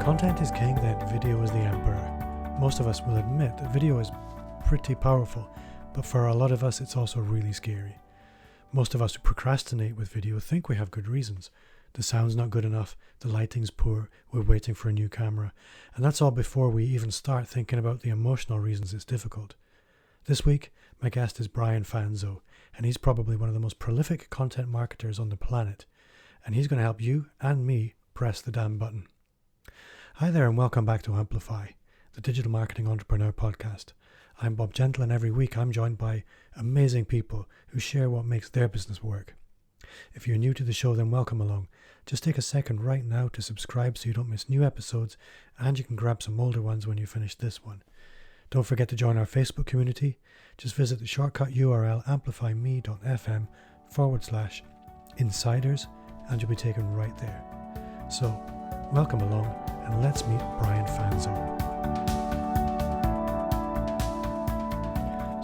Content is king, then video is the emperor. Most of us will admit that video is pretty powerful, but for a lot of us it's also really scary. Most of us who procrastinate with video think we have good reasons. The sound's not good enough, the lighting's poor, we're waiting for a new camera, and that's all before we even start thinking about the emotional reasons it's difficult. This week, my guest is Brian Fanzo, and he's probably one of the most prolific content marketers on the planet, and he's going to help you and me press the damn button. Hi there and welcome back to Amplify, the Digital Marketing Entrepreneur Podcast. I'm Bob Gentle, and every week I'm joined by amazing people who share what makes their business work. If you're new to the show, then welcome along. Just take a second right now to subscribe so you don't miss new episodes, and you can grab some older ones when you finish this one. Don't forget to join our Facebook community. Just visit the shortcut URL amplifyme.fm/insiders and you'll be taken right there. So, welcome along and let's meet Brian Fanzo.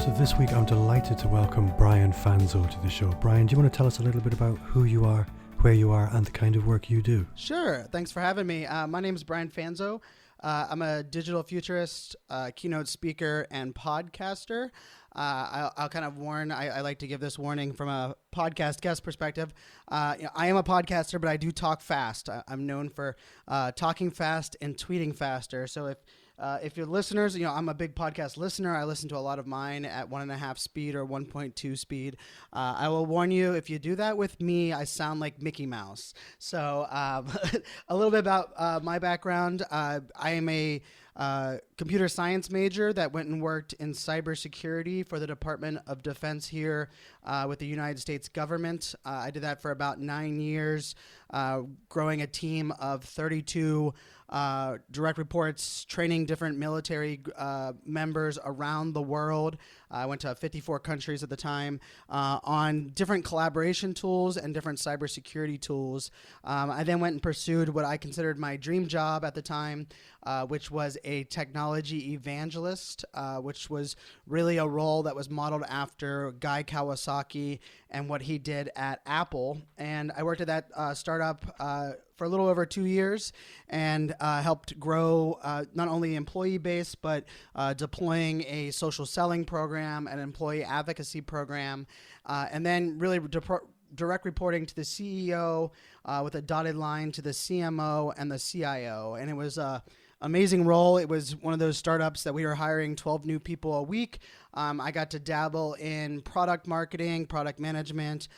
So this week I'm delighted to welcome Brian Fanzo to the show. Brian, do you want to tell us a little bit about who you are, where you are, and the kind of work you do? Sure. Thanks for having me. My name is Brian Fanzo. I'm a digital futurist, keynote speaker, and podcaster. I'll kind of warn, I like to give this warning from a podcast guest perspective. I am a podcaster, but I do talk fast. I'm known for talking fast and tweeting faster. So if you're listeners, I'm a big podcast listener. I listen to a lot of mine at 1.5 speed or 1.2 speed. I will warn you, if you do that with me, I sound like Mickey Mouse. So a little bit about my background. I am a computer science major that went and worked in cybersecurity for the Department of Defense here with the United States government. I did that for about 9 years, growing a team of 32 direct reports, training different military members around the world. I went to 54 countries at the time on different collaboration tools and different cybersecurity tools. I then went and pursued what I considered my dream job at the time, which was a technology evangelist, which was really a role that was modeled after Guy Kawasaki and what he did at Apple. And I worked at that startup for a little over 2 years and helped grow not only employee base, but deploying a social selling program, an employee advocacy program, and then really direct reporting to the CEO with a dotted line to the CMO and the CIO. And it was an amazing role. It was one of those startups that we were hiring 12 new people a week. I got to dabble in product marketing, product management,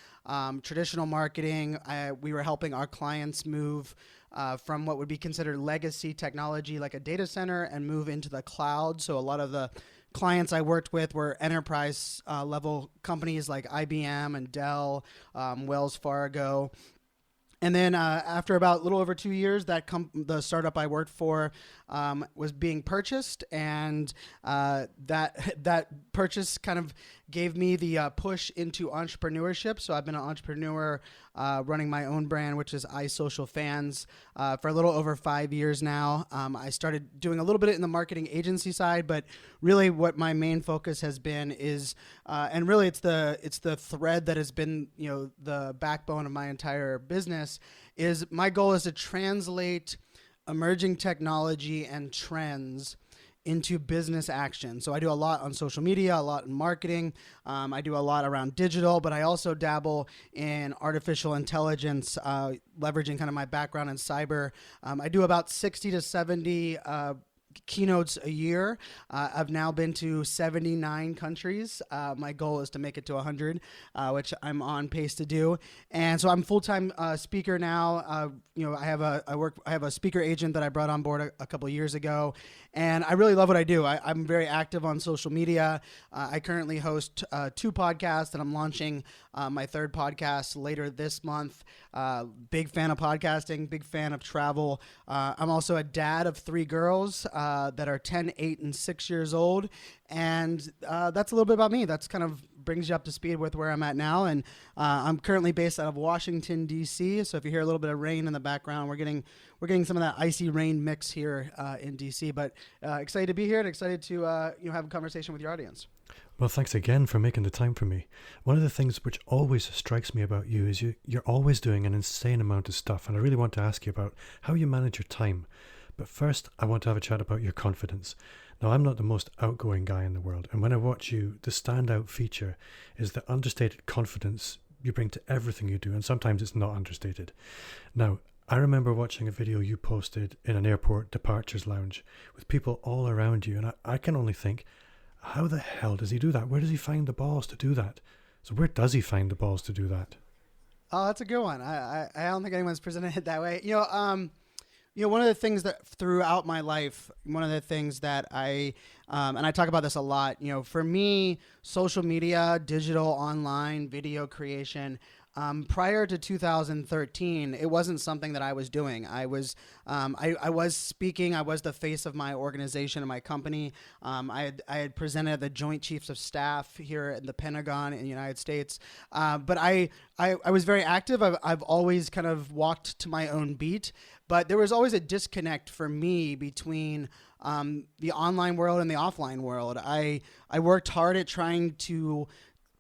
traditional marketing. We were helping our clients move from what would be considered legacy technology like a data center and move into the cloud. So a lot of the clients I worked with were enterprise level companies like IBM and Dell, Wells Fargo. And then after about a little over 2 years, the startup I worked for was being purchased, and that purchase kind of gave me the push into entrepreneurship. So I've been an entrepreneur running my own brand, which is iSocialFans, for a little over 5 years now. I started doing a little bit in the marketing agency side, but really what my main focus has been is, and really it's the thread that has been the backbone of my entire business, is my goal is to translate emerging technology and trends into business action. So I do a lot on social media, a lot in marketing. I do a lot around digital, but I also dabble in artificial intelligence, leveraging kind of my background in cyber. I do about 60 to 70 keynotes a year. I've now been to 79 countries. My goal is to make it to 100, which I'm on pace to do. And so I'm a full-time speaker now. I have a speaker agent that I brought on board a couple of years ago, and I really love what I do. I'm very active on social media. I currently host 2 podcasts, and I'm launching my 3rd podcast later this month. Big fan of podcasting, big fan of travel. I'm also a dad of 3 girls that are 10, 8, and 6 years old. And that's a little bit about me. That's kind of brings you up to speed with where I'm at now. And I'm currently based out of Washington, D.C. So if you hear a little bit of rain in the background, we're getting some of that icy rain mix here in D.C. But excited to be here and excited to have a conversation with your audience. Well, thanks again for making the time for me. One of the things which always strikes me about you is you're always doing an insane amount of stuff. And I really want to ask you about how you manage your time. But first, I want to have a chat about your confidence. Now, I'm not the most outgoing guy in the world, and when I watch you, the standout feature is the understated confidence you bring to everything you do, and sometimes it's not understated. Now, I remember watching a video you posted in an airport departures lounge with people all around you, and I can only think, how the hell does he do that? Where does he find the balls to do that? So where does he find the balls to do that? Oh, that's a good one. I don't think anyone's presented it that way. One of the things that throughout my life, one of the things that and I talk about this a lot, for me, social media, digital, online, video creation, prior to 2013, it wasn't something that I was doing. I was speaking. I was the face of my organization and my company. I had presented at the Joint Chiefs of Staff here in the Pentagon in the United States. But I was very active. I've always kind of walked to my own beat. But there was always a disconnect for me between the online world and the offline world. I worked hard at trying to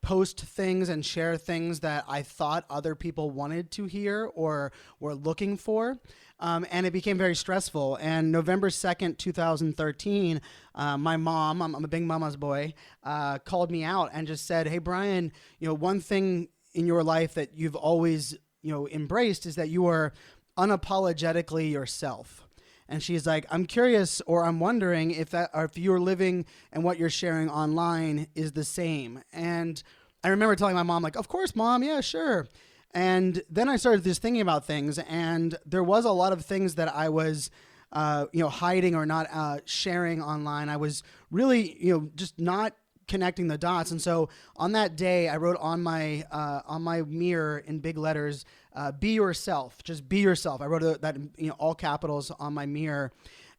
post things and share things that I thought other people wanted to hear or were looking for. And it became very stressful. And November 2nd, 2013, my mom, I'm a big mama's boy, called me out and just said, "Hey, Brian, one thing in your life that you've always, embraced is that you are unapologetically yourself." And she's like, "I'm curious, or I'm wondering if you're living and what you're sharing online is the same." And I remember telling my mom, like, "Of course, Mom. Yeah, sure." And then I started just thinking about things, and there was a lot of things that I was, hiding or not sharing online. I was really, just not connecting the dots. And so on that day, I wrote on my mirror in big letters, "Be yourself." Just be yourself. I wrote that in all capitals on my mirror.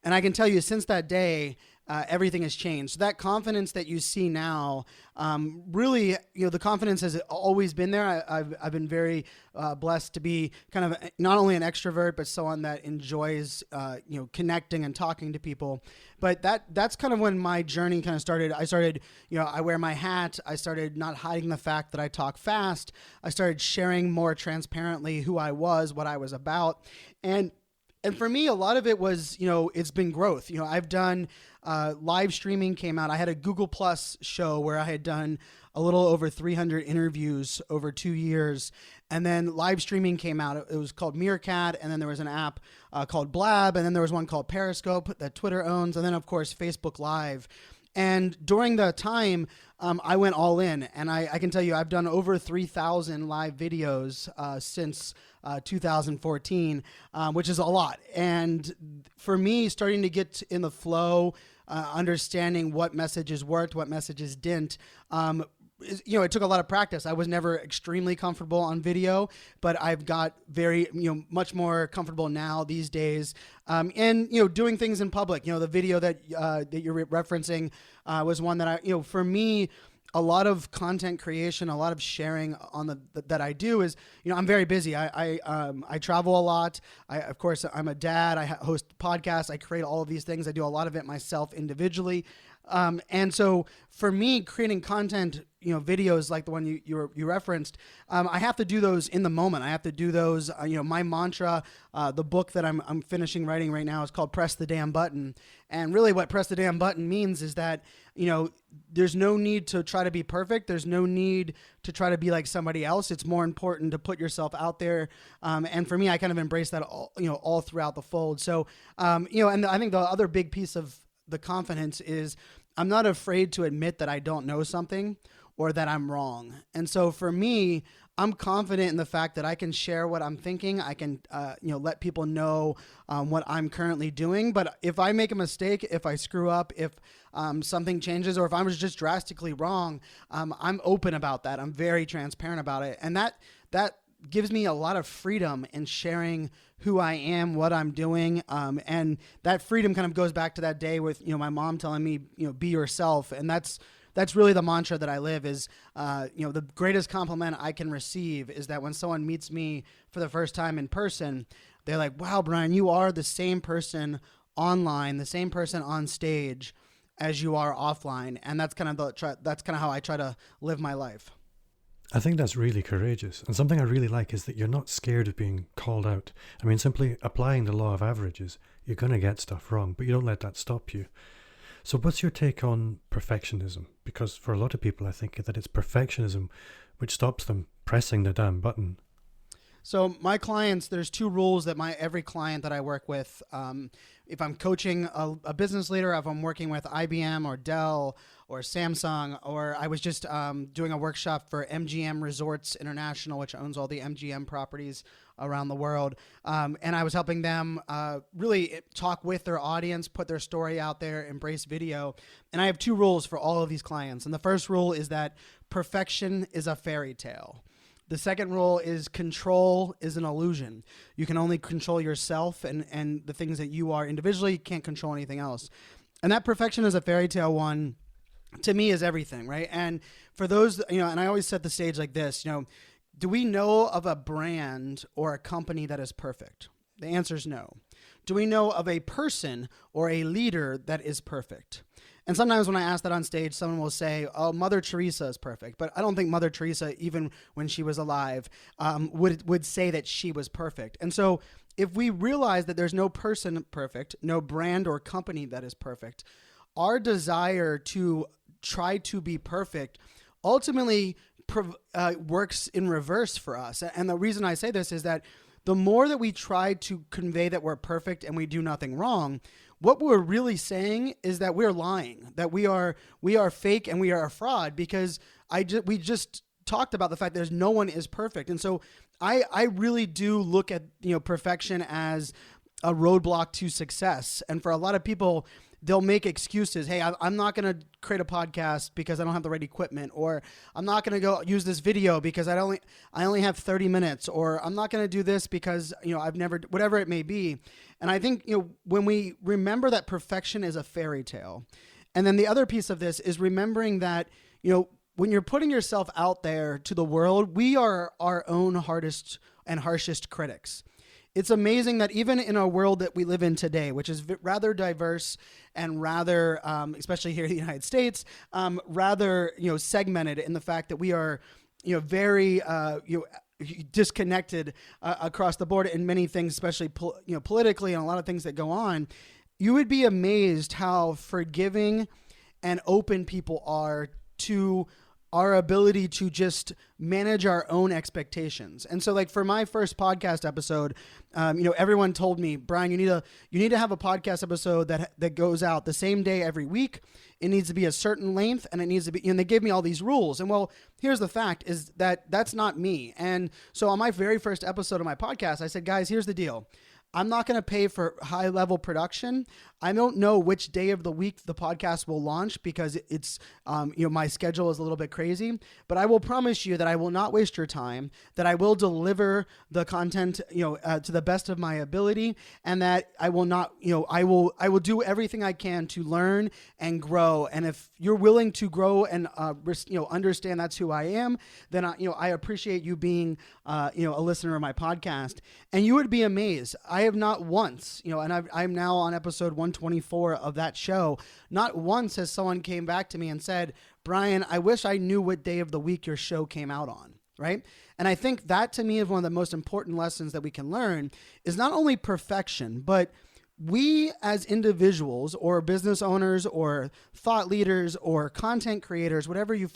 And I can tell you, since that day, everything has changed. So that confidence that you see now, really, the confidence has always been there. I've been very blessed to be kind of not only an extrovert, but someone that enjoys, connecting and talking to people. But that's kind of when my journey kind of started. I started, I wear my hat. I started not hiding the fact that I talk fast. I started sharing more transparently who I was, what I was about. And for me, a lot of it was, it's been growth. I've done live streaming came out. I had a Google Plus show where I had done a little over 300 interviews over 2 years. And then live streaming came out. It was called Meerkat. And then there was an app called Blab. And then there was one called Periscope that Twitter owns. And then, of course, Facebook Live. And during the time, I went all in. And I can tell you, I've done over 3,000 live videos since 2014, which is a lot. And for me, starting to get in the flow, understanding what messages worked, what messages didn't, it took a lot of practice. I was never extremely comfortable on video, but I've got very, much more comfortable now these days. And, doing things in public. The video that you're referencing was one that for me, a lot of content creation, a lot of sharing that I do is, I'm very busy. I travel a lot. Of course, I'm a dad. I host podcasts. I create all of these things. I do a lot of it myself individually. And so for me, creating content, videos like the one you referenced, I have to do those in the moment. I have to do those, my mantra, the book that I'm finishing writing right now is called Press the Damn Button. And really what press the damn button means is that, there's no need to try to be perfect. There's no need to try to be like somebody else. It's more important to put yourself out there. And for me, I kind of embrace that all throughout the fold. So, and I think the other big piece of the confidence is I'm not afraid to admit that I don't know something or that I'm wrong. And so for me, I'm confident in the fact that I can share what I'm thinking. I can, let people know what I'm currently doing. But if I make a mistake, if I screw up, if something changes, or if I was just drastically wrong, I'm open about that. I'm very transparent about it. And that gives me a lot of freedom in sharing who I am, what I'm doing. And that freedom kind of goes back to that day with, my mom telling me, be yourself. And that's really the mantra that I live is, the greatest compliment I can receive is that when someone meets me for the first time in person, they're like, "Wow, Brian, you are the same person online, the same person on stage as you are offline." And that's kind of how I try to live my life. I think that's really courageous. And something I really like is that you're not scared of being called out. I mean, simply applying the law of averages, you're going to get stuff wrong, but you don't let that stop you. So what's your take on perfectionism? Because for a lot of people, I think that it's perfectionism which stops them pressing the damn button. So my clients, there's two rules that every client that I work with, if I'm coaching a business leader, if I'm working with IBM or Dell or Samsung, or I was just doing a workshop for MGM Resorts International, which owns all the MGM properties around the world. And I was helping them really talk with their audience, put their story out there, embrace video. And I have two rules for all of these clients. And the first rule is that perfection is a fairy tale. The second rule is control is an illusion. You can only control yourself and the things that you are individually. You can't control anything else. And that perfection is a fairy tale one, to me, is everything, right? And for those, and I always set the stage like this, do we know of a brand or a company that is perfect? The answer is no. Do we know of a person or a leader that is perfect? And sometimes when I ask that on stage, someone will say, oh, Mother Teresa is perfect. But I don't think Mother Teresa, even when she was alive, would say that she was perfect. And so if we realize that there's no person perfect, no brand or company that is perfect, our desire to try to be perfect ultimately works in reverse for us. And the reason I say this is that the more that we try to convey that we're perfect and we do nothing wrong, what we're really saying is that we're lying, that we are fake and we are a fraud, because we just talked about the fact that no one is perfect. And so I really do look at perfection as a roadblock to success. And for a lot of people, they'll make excuses. Hey, I'm not going to create a podcast because I don't have the right equipment, or I'm not going to go use this video because I only have 30 minutes, or I'm not going to do this because, I've never, whatever it may be. And I think, when we remember that perfection is a fairy tale, and then the other piece of this is remembering that, when you're putting yourself out there to the world, we are our own hardest and harshest critics. It's amazing that even in our world that we live in today, which is rather diverse and rather, especially here in the United States, rather segmented in the fact that we are very disconnected across the board in many things, especially politically, and a lot of things that go on. You would be amazed how forgiving and open people are to our ability to just manage our own expectations. And so, like, for my first podcast episode, everyone told me, Brian, you need to have a podcast episode that goes out the same day every week. It needs to be a certain length, and it needs to be, and they gave me all these rules. And well, here's the fact is that that's not me. And so on my very first episode of my podcast, I said, guys, here's the deal. I'm not going to pay for high level production. I don't know which day of the week the podcast will launch because it's, my schedule is a little bit crazy, but I will promise you that I will not waste your time, that I will deliver the content, to the best of my ability, and that I will not, I will do everything I can to learn and grow. And if you're willing to grow and, understand that's who I am, then I appreciate you being, a listener of my podcast. And you would be amazed. I have not once, and I'm now on episode 124 of that show. Not once has someone came back to me and said, Brian, I wish I knew what day of the week your show came out on, right? And I think that to me is one of the most important lessons that we can learn is not only perfection, but we as individuals or business owners or thought leaders or content creators, whatever you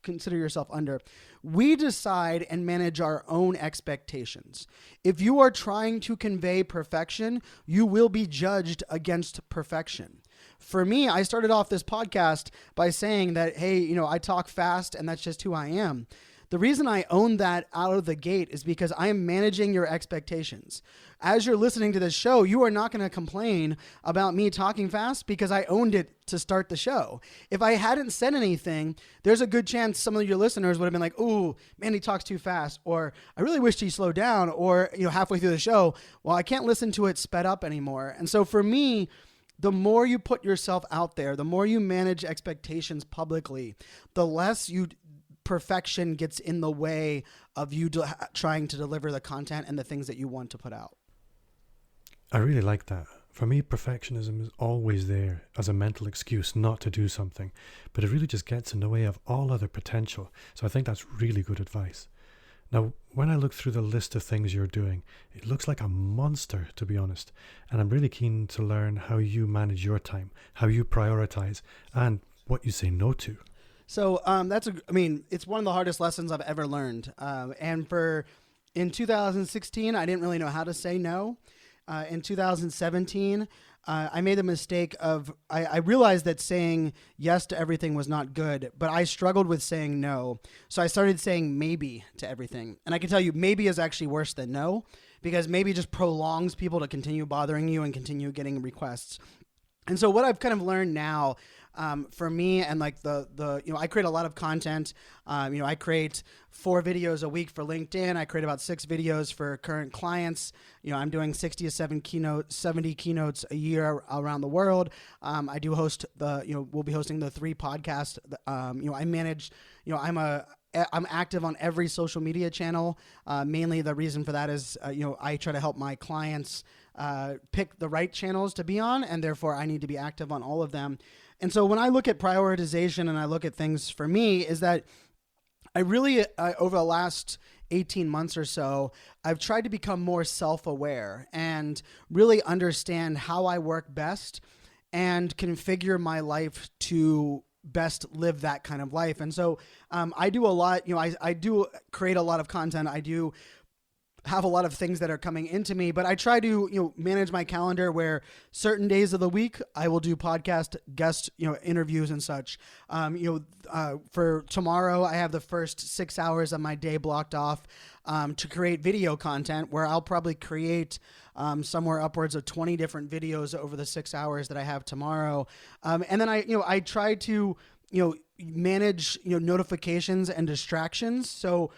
consider yourself under, we decide and manage our own expectations. If you are trying to convey perfection, you will be judged against perfection. For me, I started off this podcast by saying that, hey, I talk fast and that's just who I am. The reason I own that out of the gate is because I am managing your expectations. As you're listening to this show, you are not going to complain about me talking fast because I owned it to start the show. If I hadn't said anything, there's a good chance some of your listeners would have been like, ooh, man, he talks too fast, or I really wish he slowed down, or halfway through the show, well, I can't listen to it sped up anymore. And so for me, the more you put yourself out there, the more you manage expectations publicly, the less perfection gets in the way of you trying to deliver the content and the things that you want to put out. I really like that. For me, perfectionism is always there as a mental excuse not to do something, but it really just gets in the way of all other potential. So I think that's really good advice. Now, when I look through the list of things you're doing, it looks like a monster, to be honest. And I'm really keen to learn how you manage your time, how you prioritize, and what you say no to. So it's one of the hardest lessons I've ever learned. In 2016, I didn't really know how to say no. In 2017, I made the mistake of, I realized that saying yes to everything was not good, but I struggled with saying no. So I started saying maybe to everything. And I can tell you, maybe is actually worse than no, because maybe just prolongs people to continue bothering you and continue getting requests. And so what I've kind of learned now, for me, and like I create a lot of content. I create 4 videos a week for LinkedIn. I create about 6 videos for current clients. I'm doing 60 to 70 keynotes a year around the world. I do host we'll be hosting the 3 podcasts. I manage, I'm active on every social media channel. Mainly the reason for that is, I try to help my clients pick the right channels to be on, and therefore I need to be active on all of them. And so when I look at prioritization and I look at things for me, is that I really, over the last 18 months or so, I've tried to become more self-aware and really understand how I work best and configure my life to best live that kind of life. And so I do a lot, I do create a lot of content. I do have a lot of things that are coming into me, but I try to, manage my calendar where certain days of the week I will do podcast guest, interviews and such. For tomorrow, I have the first 6 hours of my day blocked off to create video content, where I'll probably create somewhere upwards of 20 different videos over the 6 hours that I have tomorrow. And then I try to, manage, notifications and distractions. So,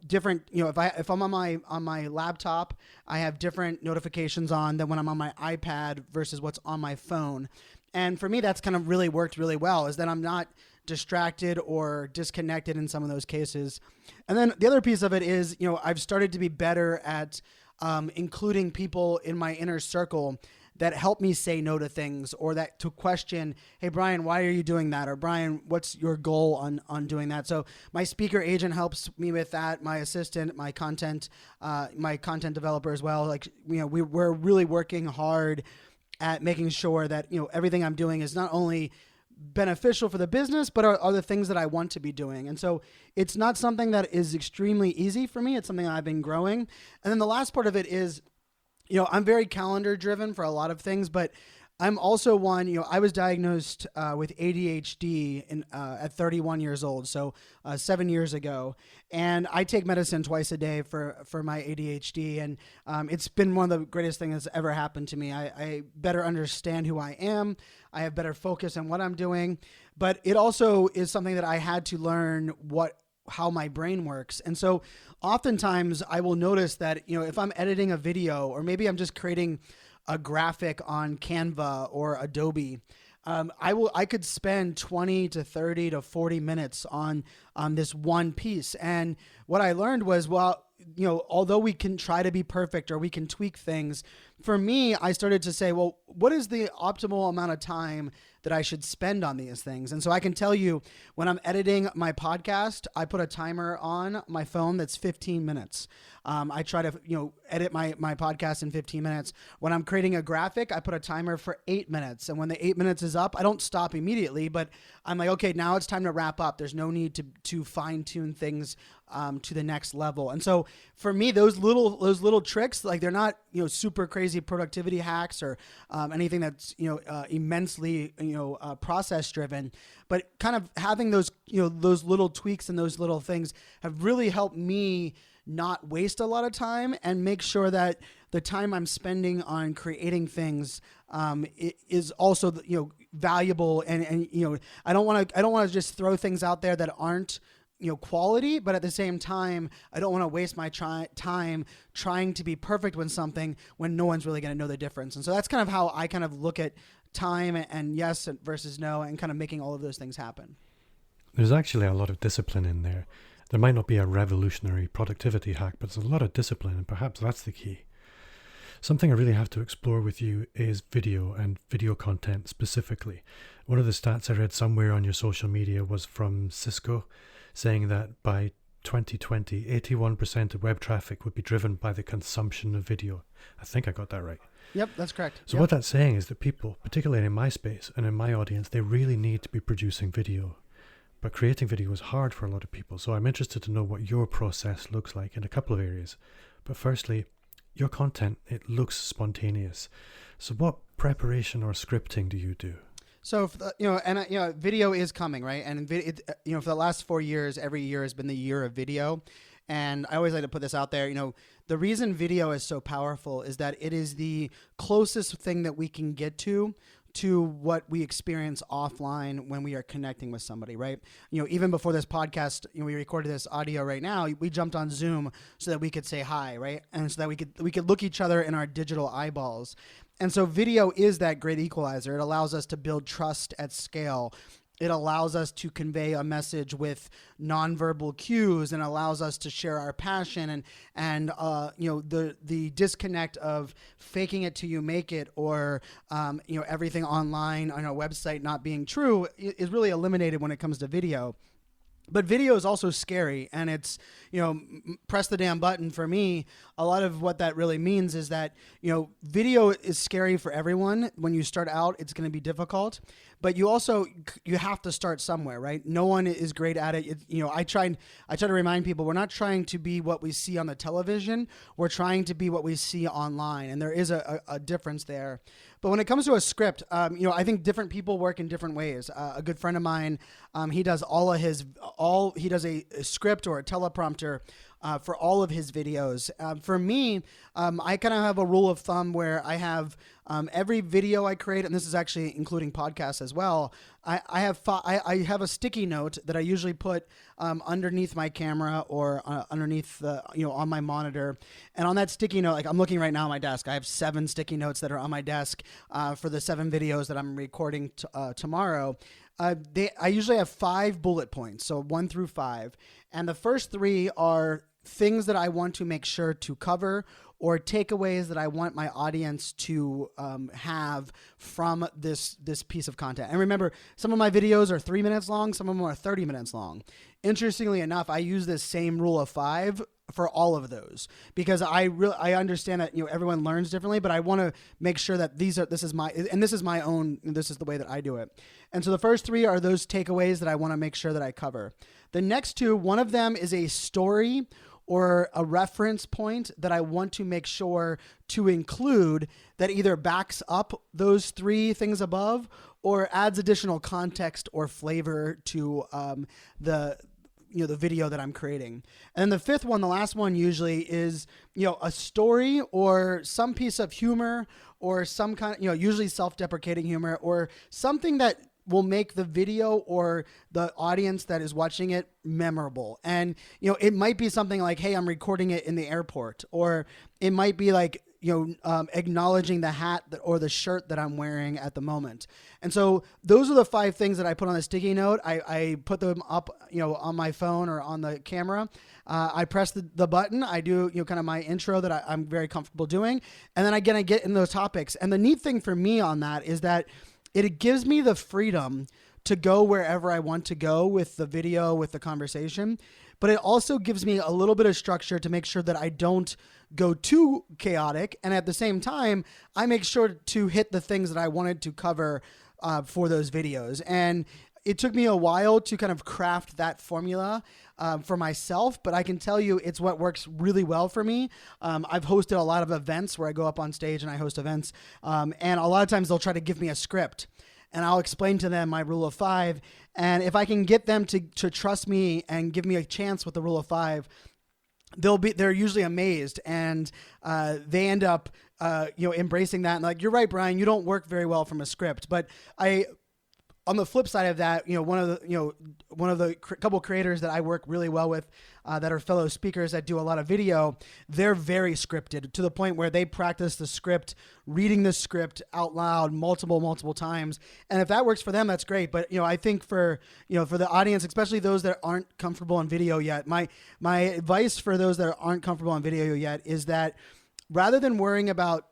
different, if I'm on my laptop, I have different notifications on than when I'm on my iPad versus what's on my phone. And for me, that's kind of really worked really well, is that I'm not distracted or disconnected in some of those cases. And then the other piece of it is, I've started to be better at including people in my inner circle that help me say no to things, or that to question, hey, Brian, why are you doing that? Or Brian, what's your goal on doing that? So my speaker agent helps me with that. My assistant, my content developer as well. Like, we're really working hard at making sure that, everything I'm doing is not only beneficial for the business, but are the things that I want to be doing. And so it's not something that is extremely easy for me. It's something I've been growing. And then the last part of it is, I'm very calendar driven for a lot of things, but I'm also one, I was diagnosed with ADHD at 31 years old, so 7 years ago. And I take medicine twice a day for my ADHD. And it's been one of the greatest things that's ever happened to me. I better understand who I am. I have better focus on what I'm doing. But it also is something that I had to learn how my brain works. And so oftentimes I will notice that, if I'm editing a video, or maybe I'm just creating a graphic on Canva or Adobe, I could spend 20 to 30 to 40 minutes on this one piece. And what I learned was, although we can try to be perfect or we can tweak things, for me, I started to say, well, what is the optimal amount of time that I should spend on these things? And so I can tell you, when I'm editing my podcast, I put a timer on my phone that's 15 minutes. I try to, edit my podcast in 15 minutes. When I'm creating a graphic, I put a timer for 8 minutes. And when the 8 minutes is up, I don't stop immediately, but I'm like, okay, now it's time to wrap up. There's no need to fine tune things to the next level. And so for me, those little tricks, like, they're not, super crazy productivity hacks or anything that's, immensely, process driven, but kind of having those little tweaks and those little things have really helped me not waste a lot of time and make sure that the time I'm spending on creating things is also, valuable. And I don't want to just throw things out there that aren't, quality, but at the same time, I don't want to waste my time trying to be perfect with something when no one's really going to know the difference. And so that's kind of how I kind of look at time and yes versus no, and kind of making all of those things happen. There's actually a lot of discipline in there. There might not be a revolutionary productivity hack, but there's a lot of discipline, and perhaps that's the key. Something I really have to explore with you is video and video content specifically. One of the stats I read somewhere on your social media was from Cisco, saying that by 2020, 81% of web traffic would be driven by the consumption of video. I think I got that right. Yep, that's correct. So what that's saying is that people, particularly in my space and in my audience, they really need to be producing video. But creating video is hard for a lot of people. So I'm interested to know what your process looks like in a couple of areas. But firstly, your content, it looks spontaneous. So what preparation or scripting do you do? So, video is coming, right? And for the last 4 years, every year has been the year of video. And I always like to put this out there. The reason video is so powerful is that it is the closest thing that we can get to what we experience offline when we are connecting with somebody, right? Even before this podcast, we recorded this audio right now. We jumped on Zoom so that we could say hi, right? And so that we could look each other in our digital eyeballs. And so video is that great equalizer. It allows us to build trust at scale. It allows us to convey a message with nonverbal cues, and allows us to share our passion and the disconnect of faking it till you make it, or everything online on a website not being true is really eliminated when it comes to video. But video is also scary, and it's, press the damn button for me. A lot of what that really means is that, video is scary for everyone. When you start out, it's going to be difficult, but you have to start somewhere, right? No one is great at it. I try to remind people, we're not trying to be what we see on the television. We're trying to be what we see online. And there is a difference there. But when it comes to a script, I think different people work in different ways. A good friend of mine, he does a script or a teleprompter for all of his videos. For me, I kind of have a rule of thumb where I have every video I create, and this is actually including podcasts as well. I have a sticky note that I usually put underneath my camera or underneath on my monitor. And on that sticky note, like I'm looking right now on my desk, I have 7 sticky notes that are on my desk for the 7 videos that I'm recording tomorrow. I usually have 5 bullet points, so 1 through 5. And the first 3 are things that I want to make sure to cover, or takeaways that I want my audience to have from this piece of content. And remember, some of my videos are 3 minutes long, some of them are 30 minutes long. Interestingly enough, I use this same rule of 5 for all of those, because I understand that everyone learns differently, but I want to make sure that this is my own, this is the way that I do it. And so the first 3 are those takeaways that I want to make sure that I cover. The next 2, one of them is a story or a reference point that I want to make sure to include that either backs up those 3 things above or adds additional context or flavor to the video that I'm creating. And then the 5th one, the last one usually is, a story or some piece of humor or some kind of, usually self-deprecating humor or something that will make the video or the audience that is watching it memorable. And, it might be something like, hey, I'm recording it in the airport, or it might be like, acknowledging the hat or the shirt that I'm wearing at the moment. And so those are the 5 things that I put on a sticky note. I put them up, on my phone or on the camera. I press the button. I do, kind of my intro that I'm very comfortable doing. And then I get in those topics. And the neat thing for me on that is that it gives me the freedom to go wherever I want to go with the video, with the conversation. But it also gives me a little bit of structure to make sure that I don't go too chaotic. And at the same time, I make sure to hit the things that I wanted to cover for those videos. And it took me a while to kind of craft that formula for myself, but I can tell you it's what works really well for me. I've hosted a lot of events where I go up on stage and I host events. And a lot of times they'll try to give me a script, and I'll explain to them my rule of 5. And if I can get them to trust me and give me a chance with the rule of 5, they're usually amazed, and they end up embracing that. And like, you're right, Brian, you don't work very well from a script. But on the flip side of that, one of the couple creators that I work really well with that are fellow speakers that do a lot of video, they're very scripted to the point where they practice the script, reading the script out loud multiple times. And if that works for them, that's great. But, I think for the audience, especially those that aren't comfortable on video yet, my advice for those that aren't comfortable on video yet is that rather than worrying about,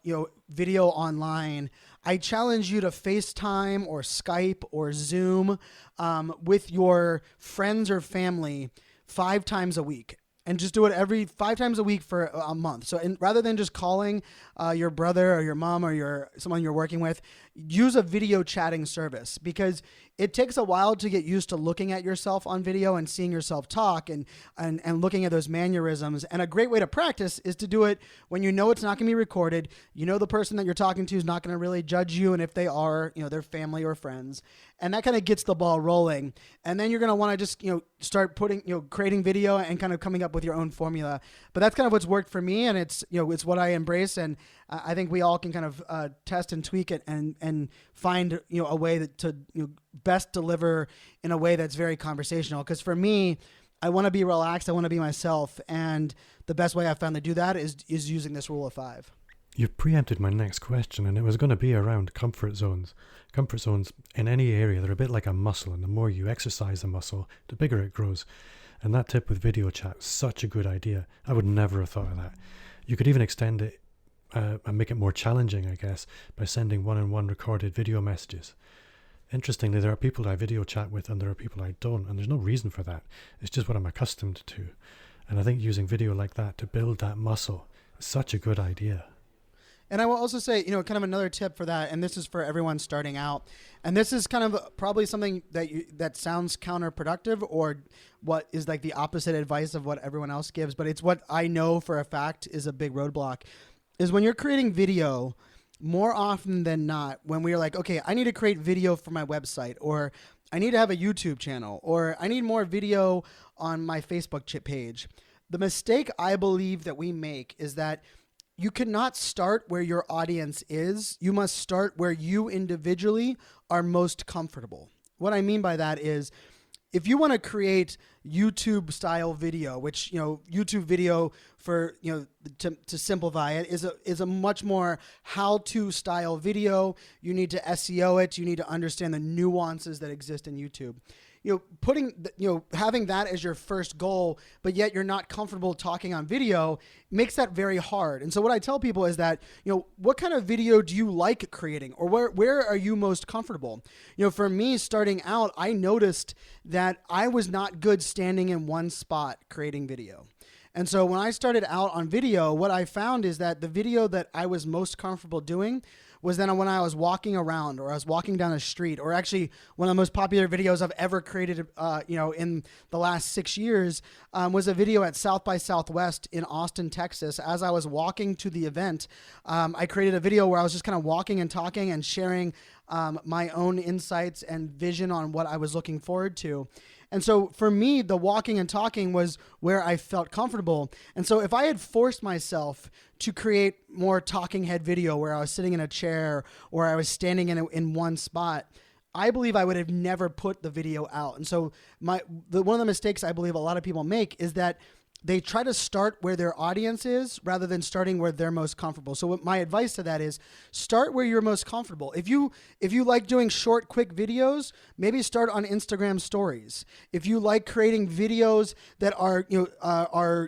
video online, I challenge you to FaceTime or Skype or Zoom with your friends or family 5 times a week. And just do it every 5 times a week for a month. So rather than just calling your brother or your mom or someone you're working with, use a video chatting service, because it takes a while to get used to looking at yourself on video and seeing yourself talk and looking at those mannerisms. And a great way to practice is to do it when you know it's not going to be recorded. You know the person that you're talking to is not going to really judge you, and if they are, they're family or friends. And that kind of gets the ball rolling. And then you're going to want to just, start creating video and kind of coming up with your own formula. But that's kind of what's worked for me, and it's what I embrace. And I think we all can kind of test and tweak it and find a way to best deliver in a way that's very conversational. Because for me, I want to be relaxed. I want to be myself, and the best way I've found to do that is using this rule of 5. You've preempted my next question, and it was going to be around comfort zones. Comfort zones in any area, they're a bit like a muscle, and the more you exercise the muscle, the bigger it grows. And that tip with video chat is such a good idea. I would never have thought of that. You could even extend it and make it more challenging, I guess, by sending one-on-one recorded video messages. Interestingly, there are people I video chat with and there are people I don't, and there's no reason for that. It's just what I'm accustomed to. And I think using video like that to build that muscle is such a good idea. And I will also say, kind of another tip for that, and this is for everyone starting out, and this is kind of probably something that sounds counterproductive, or what is like the opposite advice of what everyone else gives, but it's what I know for a fact is a big roadblock, is when you're creating video, more often than not, when we're like, okay, I need to create video for my website, or I need to have a YouTube channel, or I need more video on my Facebook page. The mistake I believe that we make is that you cannot start where your audience is. You must start where you individually are most comfortable. What I mean by that is, if you want to create YouTube style video, which, YouTube video for, to simplify it is a much more how-to style video. You need to SEO it. You need to understand the nuances that exist in YouTube. Having that as your first goal, but yet you're not comfortable talking on video, makes that very hard. And so what I tell people is that, what kind of video do you like creating, or where are you most comfortable? For me, starting out, I noticed that I was not good standing in one spot creating video. And so when I started out on video, what I found is that the video that I was most comfortable doing was then when I was walking around, or I was walking down a street, or actually one of the most popular videos I've ever created, in the last 6 years, was a video at South by Southwest in Austin, Texas. As I was walking to the event, I created a video where I was just kind of walking and talking and sharing my own insights and vision on what I was looking forward to. And so for me, the walking and talking was where I felt comfortable. And so if I had forced myself to create more talking head video where I was sitting in a chair or I was standing in one spot, I believe I would have never put the video out. And so one of the mistakes I believe a lot of people make is that they try to start where their audience is rather than starting where they're most comfortable. So my advice to that is start where you're most comfortable. If you like doing short, quick videos, maybe start on Instagram stories. If you like creating videos that are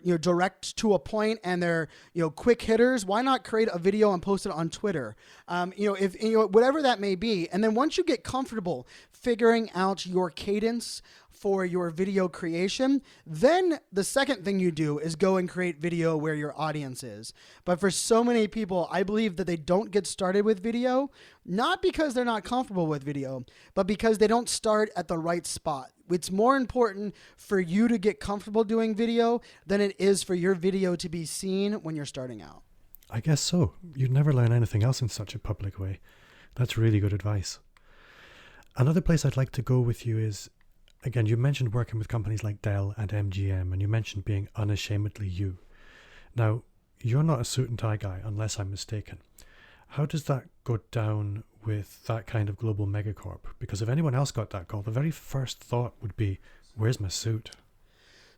direct to a point and they're quick hitters, why not create a video and post it on Twitter? If whatever that may be. And then once you get comfortable figuring out your cadence for your video creation, then the second thing you do is go and create video where your audience is. But for so many people, I believe that they don't get started with video, not because they're not comfortable with video, but because they don't start at the right spot. It's more important for you to get comfortable doing video than it is for your video to be seen when you're starting out. I guess so. You'd never learn anything else in such a public way. That's really good advice. Another place I'd like to go with you is, again, you mentioned working with companies like Dell and MGM, and you mentioned being unashamedly you. Now, you're not a suit and tie guy, unless I'm mistaken. How does that go down with that kind of global megacorp? Because if anyone else got that call, the very first thought would be, where's my suit?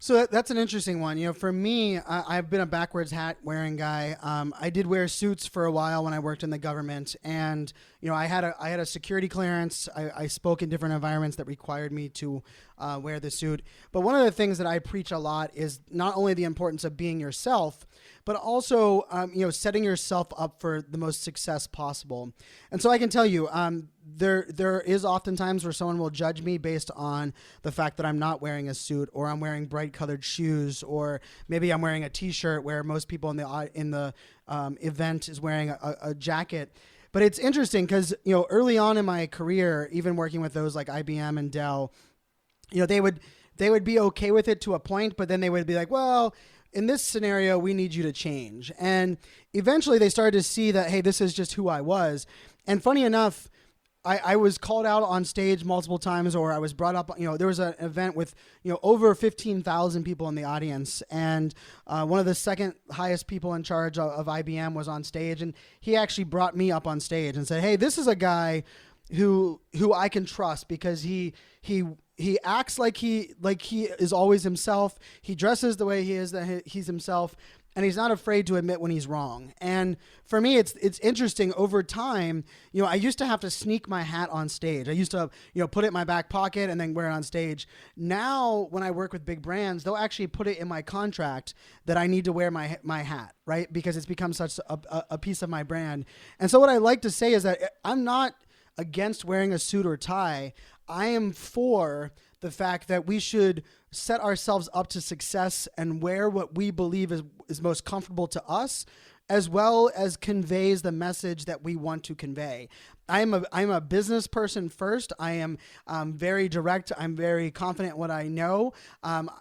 So that's an interesting one. For me, I've been a backwards hat wearing guy. I did wear suits for a while when I worked in the government, and I had a security clearance. I spoke in different environments that required me to wear the suit. But one of the things that I preach a lot is not only the importance of being yourself, but also, setting yourself up for the most success possible. And so I can tell you, there is often times where someone will judge me based on the fact that I'm not wearing a suit, or I'm wearing bright colored shoes, or maybe I'm wearing a t-shirt where most people in the event is wearing a jacket. But it's interesting because, early on in my career, even working with those like IBM and Dell, they would be okay with it to a point, but then they would be like, well, in this scenario, we need you to change. And eventually they started to see that, hey, this is just who I was. And funny enough, I was called out on stage multiple times, or I was brought up, there was an event with, over 15,000 people in the audience. And one of the second highest people in charge of IBM was on stage. And he actually brought me up on stage and said, hey, this is a guy who I can trust, because he acts like he is always himself. He dresses the way he is, that he's himself. And he's not afraid to admit when he's wrong. And for me, it's interesting over time. I used to have to sneak my hat on stage. I used to, put it in my back pocket and then wear it on stage. Now, when I work with big brands, they'll actually put it in my contract that I need to wear my hat, right? Because it's become such a piece of my brand. And so what I like to say is that I'm not against wearing a suit or tie. I am for the fact that we should set ourselves up to success and wear what we believe is most comfortable to us, as well as conveys the message that we want to convey. I'm a business person first. I am very direct. I'm very confident in what I know.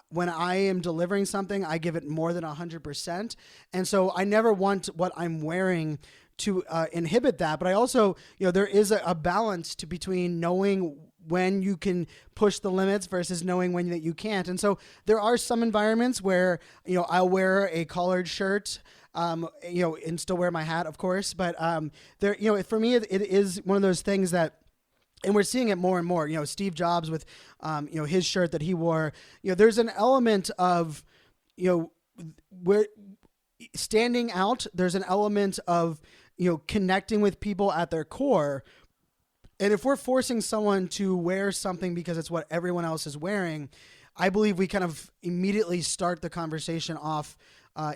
When I am delivering something, I give it more than 100%. And so I never want what I'm wearing to inhibit that. But I also, there is a balance between knowing when you can push the limits versus knowing when that you can't. And so there are some environments where, I'll wear a collared shirt, and still wear my hat, of course. But there, for me, it is one of those things that, and we're seeing it more and more. Steve Jobs with, his shirt that he wore. There's an element of, where standing out. There's an element of, connecting with people at their core. And if we're forcing someone to wear something because it's what everyone else is wearing, I believe we kind of immediately start the conversation off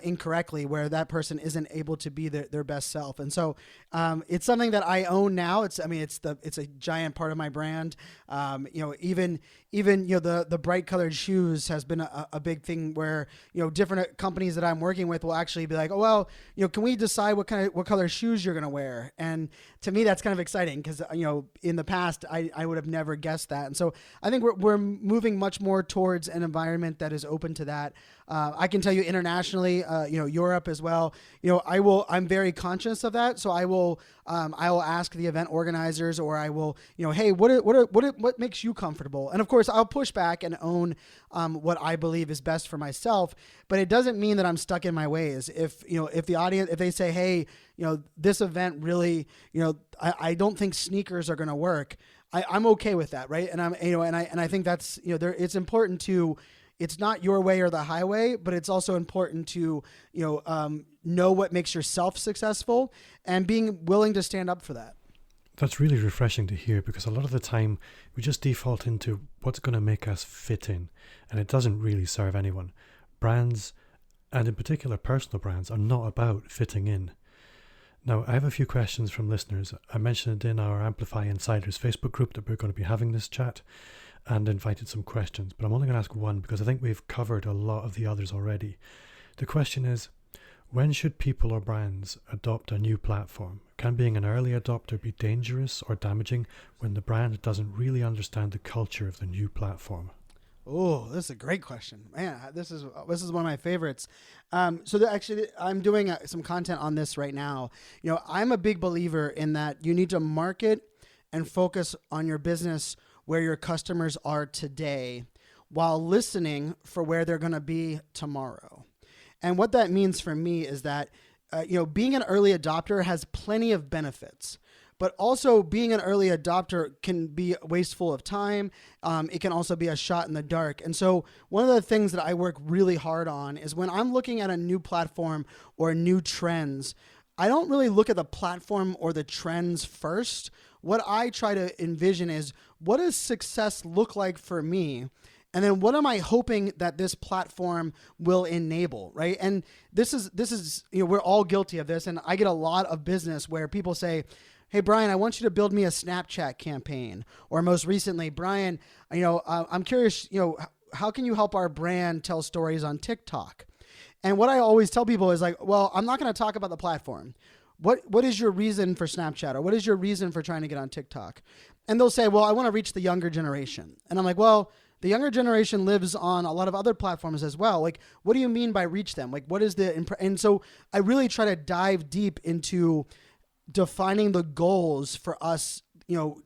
incorrectly, where that person isn't able to be their best self. And so it's something that I own now. It's a giant part of my brand. Even the bright colored shoes has been a big thing where, different companies that I'm working with will actually be like, oh, well, can we decide what color shoes you're going to wear? And to me, that's kind of exciting because, in the past, I would have never guessed that. And so I think we're moving much more towards an environment that is open to that. I can tell you internationally, Europe as well, I'm very conscious of that. So I will ask the event organizers, or I will, hey, what makes you comfortable? And of course I'll push back and own, what I believe is best for myself, but it doesn't mean that I'm stuck in my ways. If the audience, if they say, hey, this event really, I don't think sneakers are going to work. I'm okay with that. Right. And I think that's, it's important to, it's not your way or the highway, but it's also important to, know what makes yourself successful and being willing to stand up for that. That's really refreshing to hear, because a lot of the time we just default into what's going to make us fit in, and it doesn't really serve anyone. Brands, and in particular personal brands, are not about fitting in. Now, I have a few questions from listeners. I mentioned in our Amplify Insiders Facebook group that we're going to be having this chat, and invited some questions, but I'm only going to ask one because I think we've covered a lot of the others already. The question is, when should people or brands adopt a new platform? Can being an early adopter be dangerous or damaging when the brand doesn't really understand the culture of the new platform? Oh, this is a great question, man. This is one of my favorites. Actually, I'm doing some content on this right now. I'm a big believer in that you need to market and focus on your business where your customers are today, while listening for where they're going to be tomorrow. And what that means for me is that, being an early adopter has plenty of benefits, but also being an early adopter can be wasteful of time. It can also be a shot in the dark. And so one of the things that I work really hard on is when I'm looking at a new platform or new trends, I don't really look at the platform or the trends first. What I try to envision is, what does success look like for me? And then what am I hoping that this platform will enable, right? And this is we're all guilty of this. And I get a lot of business where people say, hey, Brian, I want you to build me a Snapchat campaign. Or most recently, Brian, I'm curious, how can you help our brand tell stories on TikTok? And what I always tell people is like, well, I'm not going to talk about the platform. What is your reason for Snapchat, or what is your reason for trying to get on TikTok? And they'll say, well, I want to reach the younger generation. And I'm like, well, the younger generation lives on a lot of other platforms as well. Like, what do you mean by reach them? Like, what is and so I really try to dive deep into defining the goals for us,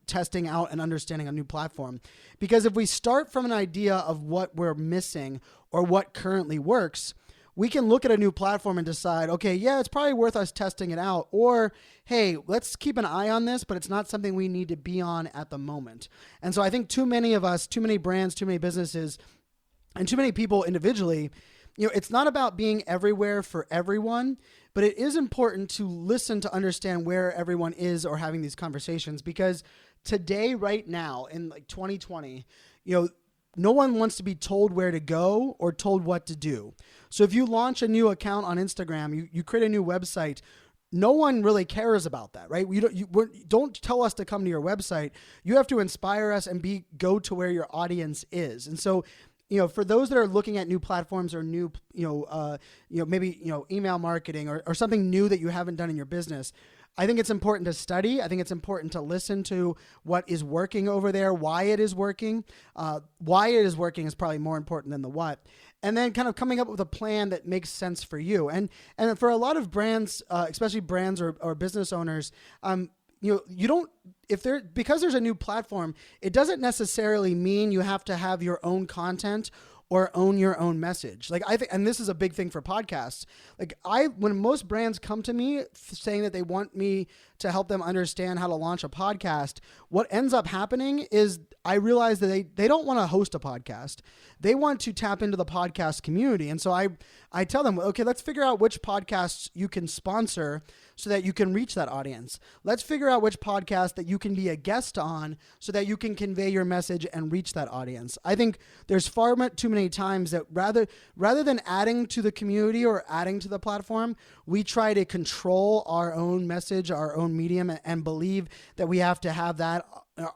testing out and understanding a new platform. Because if we start from an idea of what we're missing or what currently works, we can look at a new platform and decide, okay, yeah, it's probably worth us testing it out. Or, hey, let's keep an eye on this, but it's not something we need to be on at the moment. And so I think too many of us, too many brands, too many businesses, and too many people individually, it's not about being everywhere for everyone, but it is important to listen to understand where everyone is or having these conversations. Because today, right now, in like 2020, no one wants to be told where to go or told what to do. So if you launch a new account on Instagram, you create a new website, no one really cares about that, right? Don't tell us to come to your website. You have to inspire us and go to where your audience is. And so, for those that are looking at new platforms or new, maybe, email marketing or something new that you haven't done in your business, I think it's important to study. I think it's important to listen to what is working over there, why it is working. Why it is working is probably more important than the what. And then kind of coming up with a plan that makes sense for you. And for a lot of brands, especially brands or business owners, because there's a new platform, it doesn't necessarily mean you have to have your own content or own your own message. Like I think, and this is a big thing for podcasts. Like when most brands come to me saying that they want me to help them understand how to launch a podcast, what ends up happening is I realize that they don't want to host a podcast. They want to tap into the podcast community. And so I tell them, okay, let's figure out which podcasts you can sponsor so that you can reach that audience. Let's figure out which podcast that you can be a guest on so that you can convey your message and reach that audience. I think there's far too many times that rather than adding to the community or adding to the platform, we try to control our own message, our own medium, and believe that we have to have that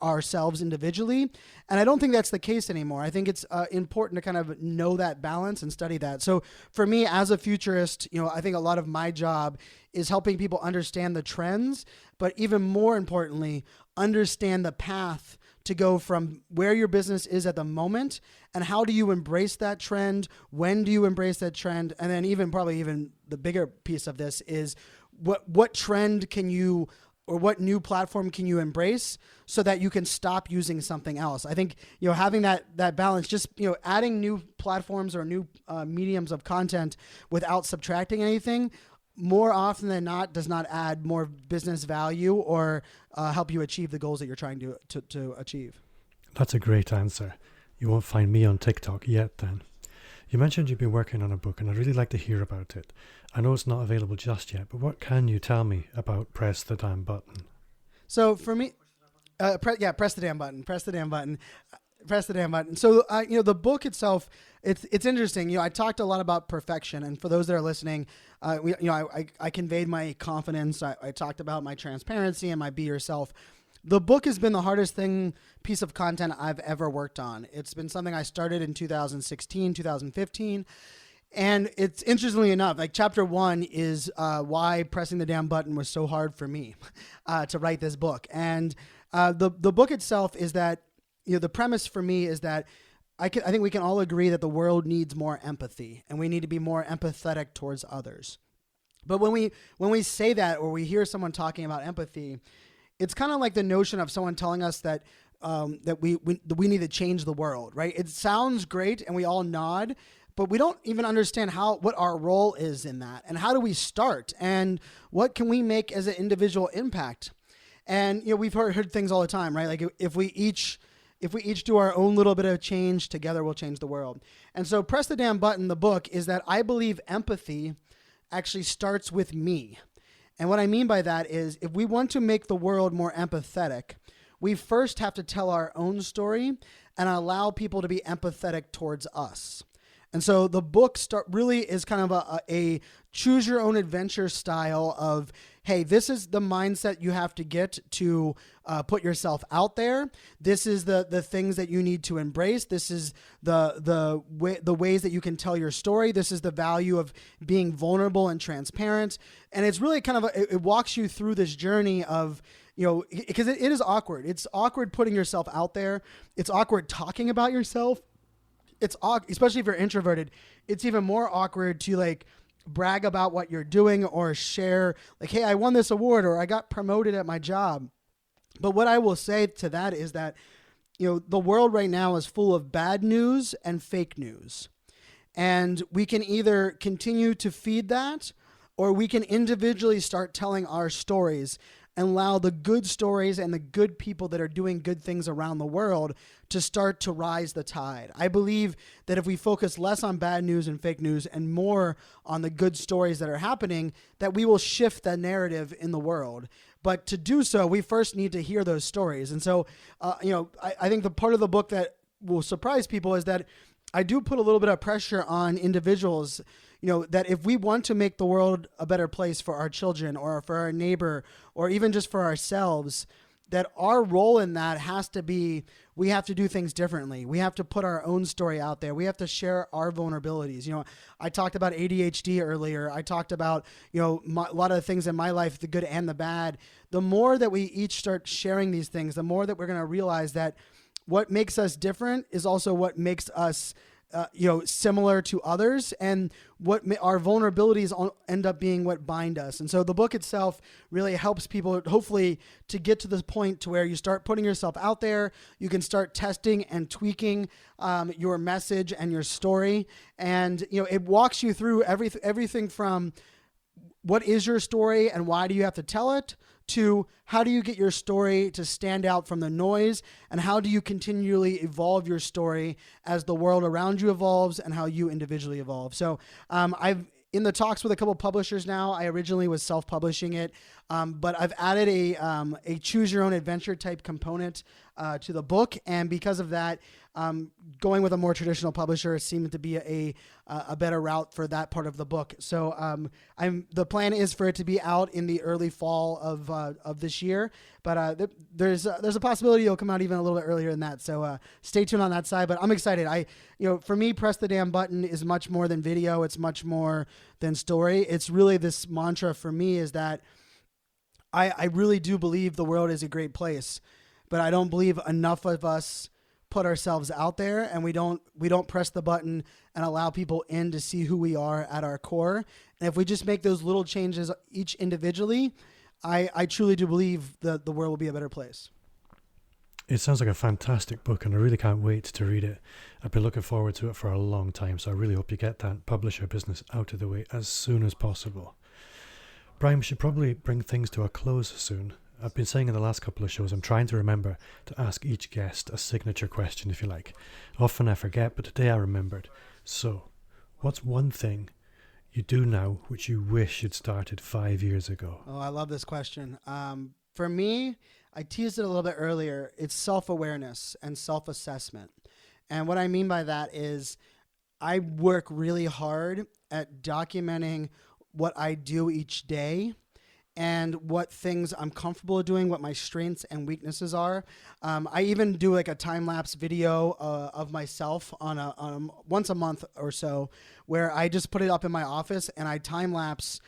ourselves individually. And I don't think that's the case anymore. I think it's important to kind of know that balance and study that. So for me as a futurist, I think a lot of my job is helping people understand the trends, but even more importantly, understand the path to go from where your business is at the moment and how do you embrace that trend? When do you embrace that trend? And then probably the bigger piece of this is what trend can you or what new platform can you embrace so that you can stop using something else? I think, having that balance, just, adding new platforms or new mediums of content without subtracting anything, more often than not, does not add more business value or help you achieve the goals that you're trying to achieve. That's a great answer. You won't find me on TikTok yet then. You mentioned you've been working on a book, and I'd really like to hear about it. I know it's not available just yet, but what can you tell me about Press the Damn Button? So for me, press the damn button. Press the damn button. Press the damn button. So, the book itself, it's interesting. I talked a lot about perfection, and for those that are listening, I conveyed my confidence. I talked about my transparency and my be yourself. The book has been the hardest piece of content I've ever worked on. It's been something I started in 2016, 2015. And it's interestingly enough, like chapter 1 is why pressing the damn button was so hard for me to write this book. And the book itself is that, the premise for me is that I think we can all agree that the world needs more empathy and we need to be more empathetic towards others. But when we say that, or we hear someone talking about empathy, it's kind of like the notion of someone telling us that we need to change the world, right? It sounds great and we all nod, but we don't even understand what our role is in that, and how do we start, and what can we make as an individual impact. And we've heard things all the time, right? Like if we each do our own little bit of change, together we'll change the world. And so Press the Damn Button, the book, is that I believe empathy actually starts with me. And what I mean by that is if we want to make the world more empathetic, we first have to tell our own story and allow people to be empathetic towards us. And so the book really is kind of a choose your own adventure style of, hey, this is the mindset you have to get to put yourself out there. This is the things that you need to embrace. This is the ways that you can tell your story. This is the value of being vulnerable and transparent. And it's really kind of, it walks you through this journey of, because it is awkward. It's awkward putting yourself out there. It's awkward talking about yourself. It's especially if you're introverted, it's even more awkward to like brag about what you're doing or share like, hey, I won this award or I got promoted at my job. But what I will say to that is that, the world right now is full of bad news and fake news. And we can either continue to feed that, or we can individually start telling our stories and allow the good stories and the good people that are doing good things around the world to start to rise the tide. I believe that if we focus less on bad news and fake news and more on the good stories that are happening, that we will shift the narrative in the world. But to do so, we first need to hear those stories. And so, I think the part of the book that will surprise people is that I do put a little bit of pressure on individuals, that if we want to make the world a better place for our children or for our neighbor or even just for ourselves, that our role in that has to be, we have to do things differently. We have to put our own story out there. We have to share our vulnerabilities. I talked about ADHD earlier. I talked about, a lot of the things in my life, the good and the bad. The more that we each start sharing these things, the more that we're going to realize that what makes us different is also what makes us similar to others, and what our vulnerabilities end up being what bind us. And so the book itself really helps people, hopefully, to get to this point to where you start putting yourself out there. You can start testing and tweaking your message and your story. And, it walks you through everything from what is your story and why do you have to tell it, to how do you get your story to stand out from the noise, and how do you continually evolve your story as the world around you evolves and how you individually evolve. So I've in the talks with a couple publishers now. I originally was self-publishing it, but I've added a choose your own adventure type component to the book, and because of that, going with a more traditional publisher seemed to be a better route for that part of the book. So the plan is for it to be out in the early fall of this year, but there's a possibility it'll come out even a little bit earlier than that. So stay tuned on that side. But I'm excited. For me, Press the Damn Button is much more than video. It's much more than story. It's really this mantra for me is that I really do believe the world is a great place, but I don't believe enough of us put ourselves out there, and we don't press the button and allow people in to see who we are at our core. And if we just make those little changes each individually, I truly do believe that the world will be a better place. It sounds like a fantastic book, and I really can't wait to read it. I've been looking forward to it for a long time, so I really hope you get that publisher business out of the way as soon as possible. Brian, we should probably bring things to a close soon. I've been saying in the last couple of shows, I'm trying to remember to ask each guest a signature question, if you like. Often I forget, but today I remembered. So, what's one thing you do now which you wish you'd started 5 years ago? Oh, I love this question. For me, I teased it a little bit earlier. It's self-awareness and self-assessment. And what I mean by that is I work really hard at documenting what I do each day and what things I'm comfortable doing, what my strengths and weaknesses are. I even do like a time-lapse video of myself on once a month or so, where I just put it up in my office and I time-lapse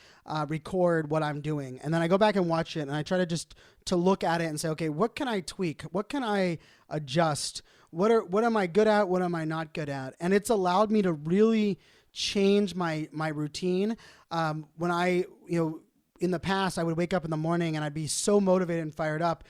record what I'm doing. And then I go back and watch it, and I try to look at it and say, okay, what can I tweak? What can I adjust? What am I good at? What am I not good at? And it's allowed me to really change my routine. When in the past, I would wake up in the morning and I'd be so motivated and fired up,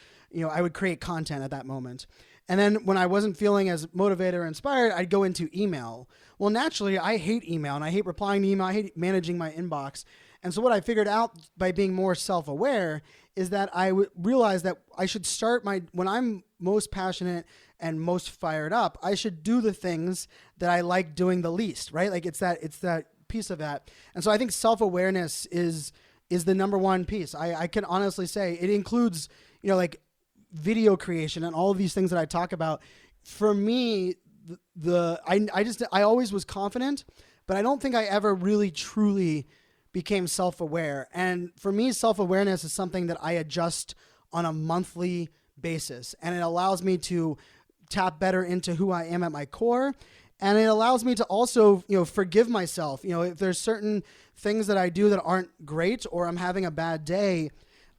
I would create content at that moment. And then when I wasn't feeling as motivated or inspired, I'd go into email. Well, naturally, I hate email, and I hate replying to email. I hate managing my inbox. And so what I figured out by being more self-aware is that I realized that I should start when I'm most passionate and most fired up, I should do the things that I like doing the least, right? Like it's that piece of that. And so I think self-awareness is the number one piece. I can honestly say it includes, like video creation and all of these things that I talk about, for me, I always was confident, but I don't think I ever really truly became self-aware. And for me, self-awareness is something that I adjust on a monthly basis, and it allows me to tap better into who I am at my core. And it allows me to also, forgive myself. If there's certain things that I do that aren't great, or I'm having a bad day,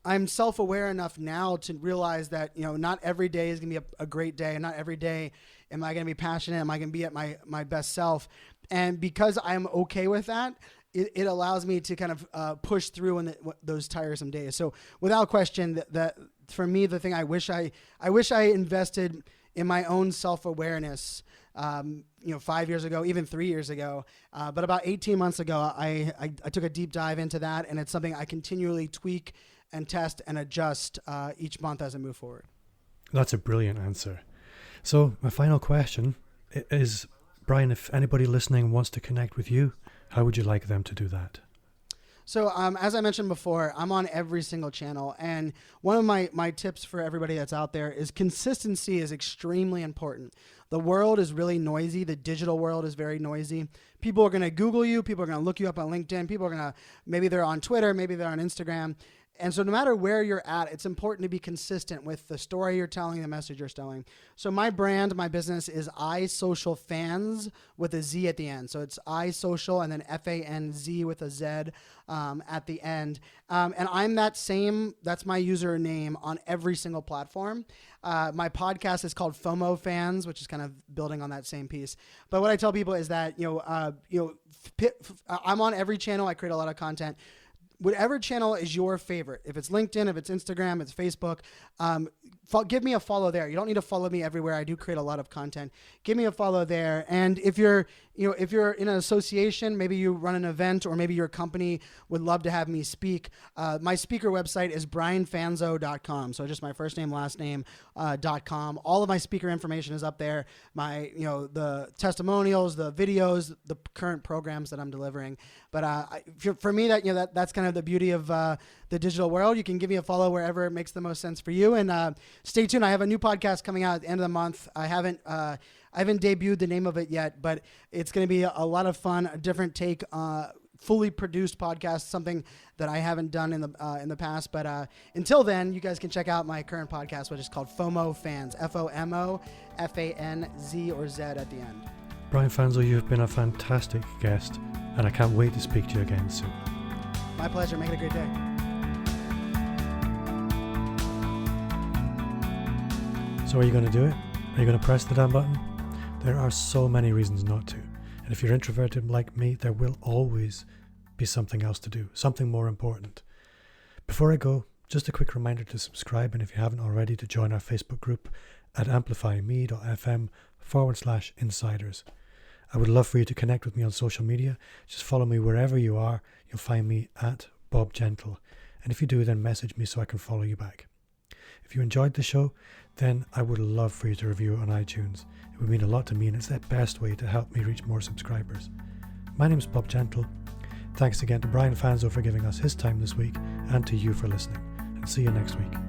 I'm self-aware enough now to realize that, not every day is going to be a great day, and not every day am I going to be passionate, am I going to be at my best self. And because I'm okay with that, it allows me to kind of push through in those tiresome days. So without question, that for me, the thing I wish I invested in my own self-awareness 5 years ago, even 3 years ago. But about 18 months ago, I took a deep dive into that, and it's something I continually tweak and test and adjust each month as I move forward. That's a brilliant answer. So my final question is, Brian, if anybody listening wants to connect with you, how would you like them to do that? So as I mentioned before, I'm on every single channel. And one of my tips for everybody that's out there is consistency is extremely important. The world is really noisy. The digital world is very noisy. People are going to Google you. People are going to look you up on LinkedIn. People are going to, maybe they're on Twitter, maybe they're on Instagram. And so no matter where you're at, it's important to be consistent with the story you're telling, the message you're telling. So my brand, my business is iSocialFans with a Z at the end. So it's iSocial and then FANZ with a Z at the end. And I'm that's my username on every single platform. My podcast is called FOMO Fans, which is kind of building on that same piece. But what I tell people is that, I'm on every channel. I create a lot of content. Whatever channel is your favorite, if it's LinkedIn, if it's Instagram, it's Facebook, give me a follow there. You don't need to follow me everywhere. I do create a lot of content. Give me a follow there. And if you're in an association, maybe you run an event, or maybe your company would love to have me speak, my speaker website is brianfanzo.com. So just my first name, last name, .com. All of my speaker information is up there. My, the testimonials, the videos, the current programs that I'm delivering. But for me, that's kind of the beauty of the digital world. You can give me a follow wherever it makes the most sense for you. And stay tuned. I have a new podcast coming out at the end of the month. I haven't debuted the name of it yet, but it's going to be a lot of fun, a different take, fully produced podcast, something that I haven't done in the past. But until then, you guys can check out my current podcast, which is called FOMO Fans, FOMO FANZ or Z at the end. Brian Fanzo, you've been a fantastic guest, and I can't wait to speak to you again soon. My pleasure. Make it a great day. So are you going to do it? Are you going to press the damn button? There are so many reasons not to. And if you're introverted like me, there will always be something else to do, something more important. Before I go, just a quick reminder to subscribe, and if you haven't already, to join our Facebook group at amplifyme.fm/insiders. I would love for you to connect with me on social media. Just follow me wherever you are. You'll find me at Bob Gentle. And if you do, then message me so I can follow you back. If you enjoyed the show, then I would love for you to review it on iTunes. It would mean a lot to me, and it's the best way to help me reach more subscribers. My name's Bob Gentle. Thanks again to Brian Fanzo for giving us his time this week, and to you for listening. And see you next week.